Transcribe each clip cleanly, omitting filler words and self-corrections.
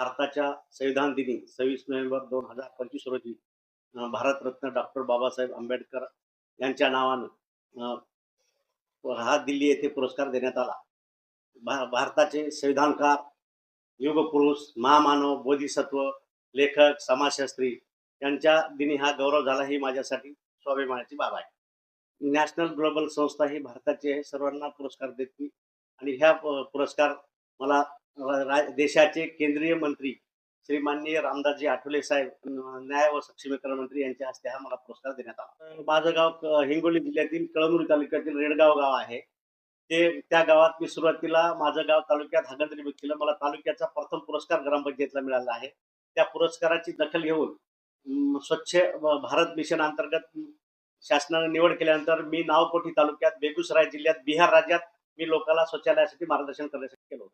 भारताच्या संविधान दिनी 26 नोव्हेंबर 2025 रोजी भारतरत्न डॉक्टर बाबासाहेब आंबेडकर यांच्या नावानं हा दिल्ली येथे पुरस्कार देण्यात आला. भारताचे संविधानकार, युगपुरुष, महामानव, बोधिसत्व, लेखक, समाजशास्त्री यांच्या दिनी हा गौरव झाला ही माझ्यासाठी स्वाभिमानाची बाब आहे. नॅशनल ग्लोबल संस्था ही भारताची आहे, सर्वांना पुरस्कार देते आणि ह्या पुरस्कार मला देशाचे केंद्रीय मंत्री श्री माननीय रामदासजी आठवले साहेब, न्याय व सक्षमीकरण मंत्री यांच्या हस्ते हा मला पुरस्कार देण्यात आला. माझं गाव हिंगोली जिल्ह्यातील कळमनुरी तालुक्यातील रेडगाव गाव आहे. त्या गावात मी सुरुवातीला माझं गाव तालुक्यात हागणदारी केलं. मला तालुक्याचा प्रथम पुरस्कार ग्रामपंचायतला मिळाला आहे. त्या पुरस्काराची दखल घेऊन स्वच्छ भारत मिशन अंतर्गत शासनाने निवड केल्यानंतर मी नावकोठी तालुक्यात बेगुसराय जिल्ह्यात बिहार राज्यात मी लोकांना शौचालयासाठी मार्गदर्शन करण्यासाठी केलं.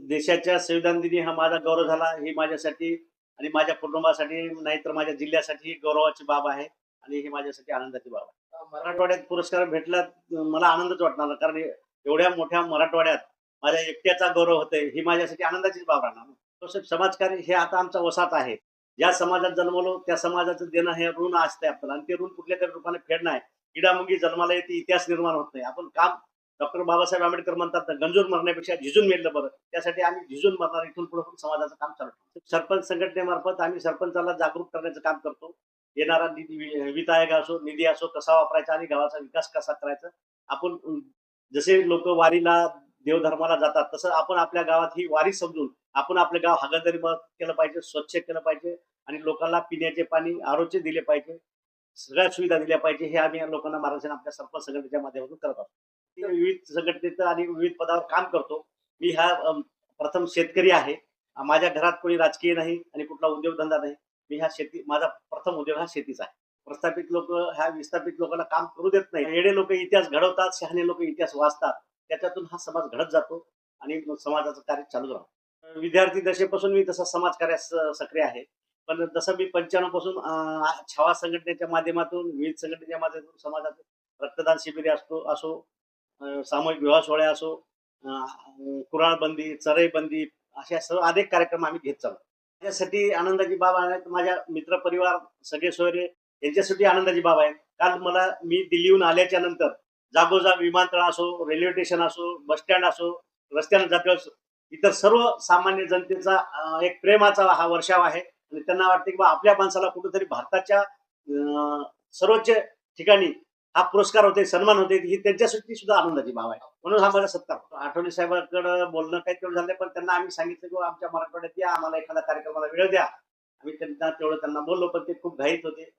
देशाच्या संविधान दिनी हा माझा गौरव झाला ही माझ्यासाठी आणि माझ्या कुटुंबासाठी नाहीतर माझ्या जिल्ह्यासाठी गौरवाची बाब आहे आणि ही माझ्यासाठी आनंदाची बाब आहे. मराठवाड्यात पुरस्कार भेटला मला आनंदच वाटणार, कारण एवढ्या मोठ्या मराठवाड्यात माझ्या एकट्याचा गौरव होते ही माझ्यासाठी आनंदाचीच बाब राहणार. तसंच समाजकार्य हे आता आमचा वसाहत आहे. ज्या समाजात जन्मलो त्या समाजाचं देणं हे ऋण असते आपल्याला आणि ते ऋण कुठल्या तरी रूपाने फेडणं आहे. किडामुंगी जन्माला येते, इतिहास निर्माण होत नाही. आपण काम डॉक्टर बाबासाहेब आंबेडकर म्हणतात गंजून मरण्यापेक्षा झिजून मेलं बरं. त्यासाठी आम्ही झिजून मरणार, इथून पुढे समाजाचं काम चालू ठेवतो. सरपंच संघटनेमार्फत आम्ही सरपंचाला जागरूक करण्याचं काम करतो. येणारा निधी, वित्त आयोग असो, निधी असो, कसा वापरायचा आणि गावाचा विकास कसा करायचा. आपण जसे लोक वारीला देवधर्माला जातात तसं आपण आपल्या गावात ही वारी समजून आपण आपलं गाव हागणदारी केलं पाहिजे, स्वच्छ केलं पाहिजे आणि लोकांना पिण्याचे पाणी आरोचे दिले पाहिजे, सगळ्या सुविधा दिल्या पाहिजे. हे आम्ही लोकांना मार्गदर्शन आपल्या सरपंच संघटनेच्या माध्यमातून करत असतो. विविध संघटनेचं आणि विविध पदावर काम करतो. मी हा प्रथम शेतकरी आहे. माझ्या घरात कोणी राजकीय नाही आणि कुठला उद्योगधंदा नाही. मी हा शेती, माझा प्रथम उद्योग हा शेतीचा आहे. प्रस्थापित लोक ह्या विस्थापित लोकांना काम करू देत नाही. येडे लोक इतिहास घडवतात, शहाणे लोक इतिहास वाचतात. त्याच्यातून हा समाज घडत जातो आणि समाजाचं कार्य चालू राहतं. विद्यार्थी दशेपासून मी तसा समाजकार्यात सक्रिय आहे. पण जसं मी 95 पासून छावा संघटनेच्या माध्यमातून, विविध संघटनेच्या माध्यमातून समाजात रक्तदान शिबिरे असो, सामूहिक विवाह सोहळे असो, कुराळ बंदी, चरई बंदी, अशा सर्व अनेक कार्यक्रम आम्ही घेत चालतो. त्यासाठी आनंदाची बाब आहे. माझ्या मित्र परिवार सगळे सोयरे यांच्यासाठी आनंदाची बाब आहे. काल मी दिल्लीहून आल्याच्या नंतर जागोजाग विमानतळ असो, रेल्वे स्टेशन असो, बस स्टँड असो, रस्त्याने जाते इतर सर्व सामान्य जनतेचा एक प्रेमाचा हा वर्षाव आहे आणि त्यांना वाटते की आपल्या माणसाला कुठेतरी भारताच्या सर्वोच्च ठिकाणी हा पुरस्कार होते, सन्मान होते, ही त्यांच्यासाठी सुद्धा आनंदाची बाब आहे. म्हणून हा माझा सत्कार. आठवले साहेबांकडे बोलणं काही तेवढं झालं, पण त्यांना आम्ही सांगितलं की आमच्या मराठवाड्यात या, आम्हाला एखादा कार्यक्रमाला वेळ द्या. आम्ही त्यांना बोललो, पण ते खूप घाईत होते.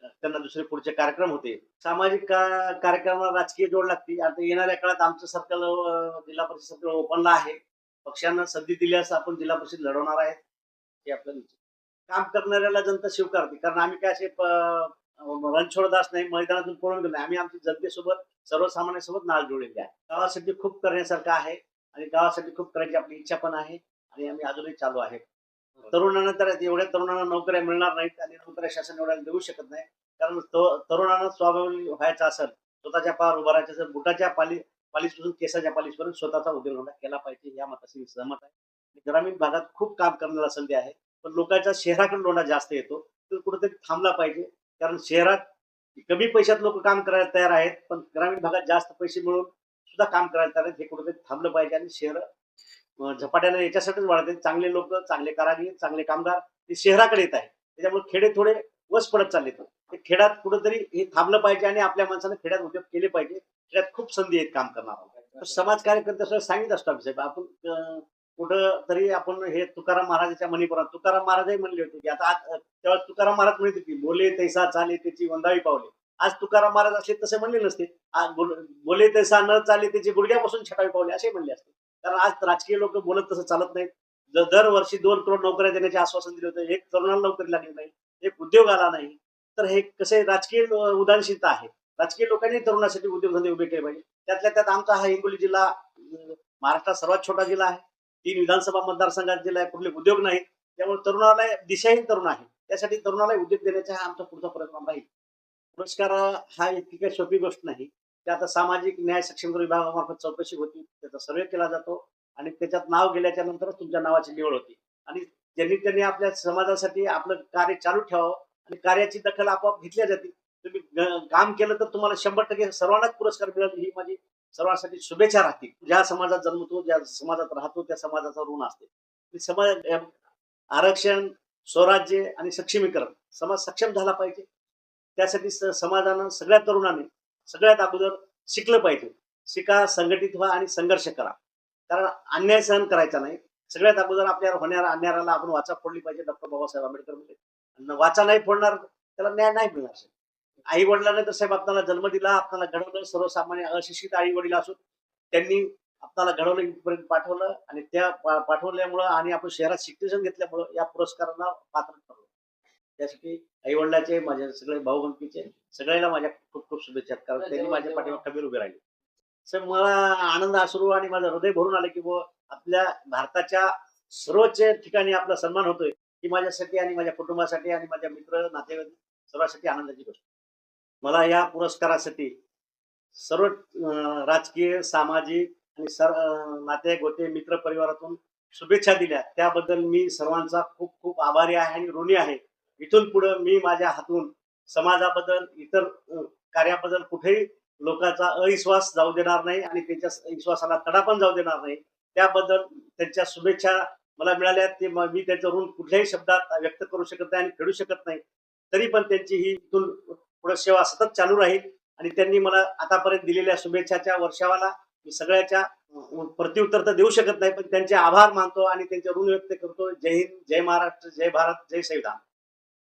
त्यांना दुसरे पुढचे कार्यक्रम होते. सामाजिक कार्यक्रमाला राजकीय जोड लागते. आता येणाऱ्या काळात आमचं सर्कल जिल्हा परिषद सर्कल ओपनला आहे. पक्षांना संधी दिल्यास आपण जिल्हा परिषद लढवणार आहे हे आपलं निश्चित. काम करणाऱ्याला जनता स्वीकारते, कारण आम्ही काय असे रणछोडदास नाही, मैदानातून पळून गेलो. आम्ही आमच्या जनतेसोबत, सर्वसामान्यांसोबत नाळ जोडलेली आहे. गावासाठी खूप करण्यासारखं आहे आणि गावासाठी खूप करायची आपली इच्छा पण आहे आणि आम्ही अजूनही चालू आहे. तरुणांना तर एवढ्या तरुणांना नोकऱ्या मिळणार नाहीत आणि नोकऱ्या शासन एवढ्या देऊ शकत नाही, कारण तरुणांना स्वावलंबी व्हायचं असेल, स्वतःच्या पायावर उभं राहायचं असेल, बुटाच्या पालीसपासून केसाच्या पालीसपर्यंत स्वतःचा उद्योगधंदा केला पाहिजे, या मताशी मी सहमत आहे. ग्रामीण भागात खूप काम करण्याला संधी आहे, पण लोकांच्या शहराकडे लोंढा जास्त येतो. तर कुठेतरी थांबला पाहिजे, कारण शहरात कमी पैशात लोक काम करायला तयार आहेत, पण ग्रामीण भागात जास्त पैसे मिळून सुद्धा काम करायला तयार आहेत. हे कुठेतरी थांबलं पाहिजे आणि शहर झपाट्याने याच्यासाठीच वाढते. चांगले लोक, चांगले कारागीर, चांगले कामगार ते शहराकडे येत आहेत. त्याच्यामुळे खेडे थोडे वस पडत चालले. ते खेड्यात कुठेतरी हे थांबलं पाहिजे आणि आपल्या माणसाने खेड्यात उद्योग केले पाहिजे. खेड्यात खूप संधी आहेत काम करणार. समाज कार्यकर्ते सांगितलं असतो आम्ही साहेब, आपण कुठं तरी आपण हे तुकाराम महाराजांच्या म्हणीपुरात तुकाराम महाराजही म्हणले होते की आता तेव्हा तुकाराम महाराज म्हणत होते, बोले तैसा चाले त्याची वंदावी पावले. आज तुकाराम महाराज असले तसे म्हणले नसते. आज बोले तैसा न चाले त्याची गुडघ्यापासून छटावी पावले असे म्हणले असते. कारण आज राजकीय लोक बोलत तसं चालत नाहीत. दरवर्षी 2 करोड नोकऱ्या देण्याचे आश्वासन दिले होते, एक तरुणाला नोकरी लागली नाही, एक उद्योग आला नाही. तर हे कसे राजकीय उदासीनता आहे. राजकीय लोकांनी तरुणासाठी उद्योगधंदे उभे केले पाहिजे. त्यातल्या त्यात आमचा हा हिंगोली जिल्हा महाराष्ट्रात सर्वात छोटा जिल्हा आहे. 3 विधानसभा मतदारसंघात जिल्हा आहे, कुठले उद्योग नाही. त्यामुळे तरुणाला दिशाहीन तरुण आहे, त्यासाठी तरुणाला उद्योग देण्याचा हा आमचा पुढचा प्रयत्न राहील. पुरस्कार हा इतकी काही सोपी गोष्ट नाही. ते आता सामाजिक न्याय सक्षमीकरण विभागामार्फत चौकशी होती, त्याचा सर्वे केला जातो आणि त्याच्यात नाव गेल्याच्या नंतरच तुमच्या नावाची निवड होती आणि त्यांनी आपल्या समाजासाठी आपलं कार्य चालू ठेवावं आणि कार्याची दखल आपोआप घेतल्या जाते. तुम्ही काम केलं तर तुम्हाला 100% सर्वांनाच पुरस्कार मिळेल ही माझी सर्वांसाठी शुभेच्छा राहतील. ज्या समाजात जन्मतो, ज्या समाजात राहतो त्या समाजाचा ऋण असते. समाज आरक्षण, स्वराज्य आणि सक्षमीकरण, समाज सक्षम झाला पाहिजे. त्यासाठी समाजानं सगळ्या तरुणांनी सगळ्यात अगोदर शिकलं पाहिजे. शिका, संघटित व्हा आणि संघर्ष करा. कारण अन्याय सहन करायचा नाही. सगळ्यात अगोदर आपल्यावर होणाऱ्या अन्यायाला आपण वाचा फोडली पाहिजे. डॉक्टर बाबासाहेब आंबेडकर म्हणजे वाचा नाही फोडणार त्याला न्याय नाही मिळणार. आई वडिलांनी तर साहेब आपल्याला जन्म दिला, आपल्याला घडवलं, सर्वसामान्य अशिक्षित आई वडील असून त्यांनी आपल्याला घडवलं, इथपर्यंत पाठवलं आणि त्या पाठवल्यामुळं आणि आपण शहरात शिक्षण घेतल्यामुळं या पुरस्काराला पात्र ठरलो. त्यासाठी आई वडिलांचे, माझे सगळे भाऊ बंधूचे सगळ्यांना माझ्या खूप खूप शुभेच्छा, कारण त्यांनी माझ्या पाठीमागे खंबीर उभे राहिले. सर मला आनंद अश्रू आणि माझं हृदय भरून आलं की आपल्या भारताच्या सर्वोच्च ठिकाणी आपला सन्मान होतोय, ही माझ्यासाठी आणि माझ्या कुटुंबासाठी आणि माझ्या मित्र नातेवाईक सर्वांसाठी आनंदाची गोष्ट. मला या पुरस्कारासाठी सर्व राजकीय, सामाजिक आणि नाते गोते मित्र परिवारातून शुभेच्छा दिल्या, त्याबद्दल मी सर्वांचा खूप खूप आभारी आहे आणि ऋणी आहे. इथून पुढे मी माझ्या हातून समाजाबद्दल, इतर कार्याबद्दल कुठेही लोकांचा अविश्वास जाऊ देणार नाही आणि त्यांच्या विश्वासाला तडा पण जाऊ देणार नाही. त्याबद्दल त्यांच्या शुभेच्छा मला मिळाल्या, ते मी त्यांचं ऋण कुठल्याही शब्दात व्यक्त करू शकत नाही आणि फेडू शकत नाही. तरी पण त्यांची ही इथून पुढे सेवा सतत चालू राहील आणि त्यांनी मला आतापर्यंत दिलेल्या शुभेच्छाच्या वर्षावाला मी सगळ्याच्या प्रत्युत्तर तर देऊ शकत नाही, पण त्यांचे आभार मानतो आणि त्यांचे ऋण व्यक्त करतो. जय हिंद, जय महाराष्ट्र, जय भारत, जय संविधान.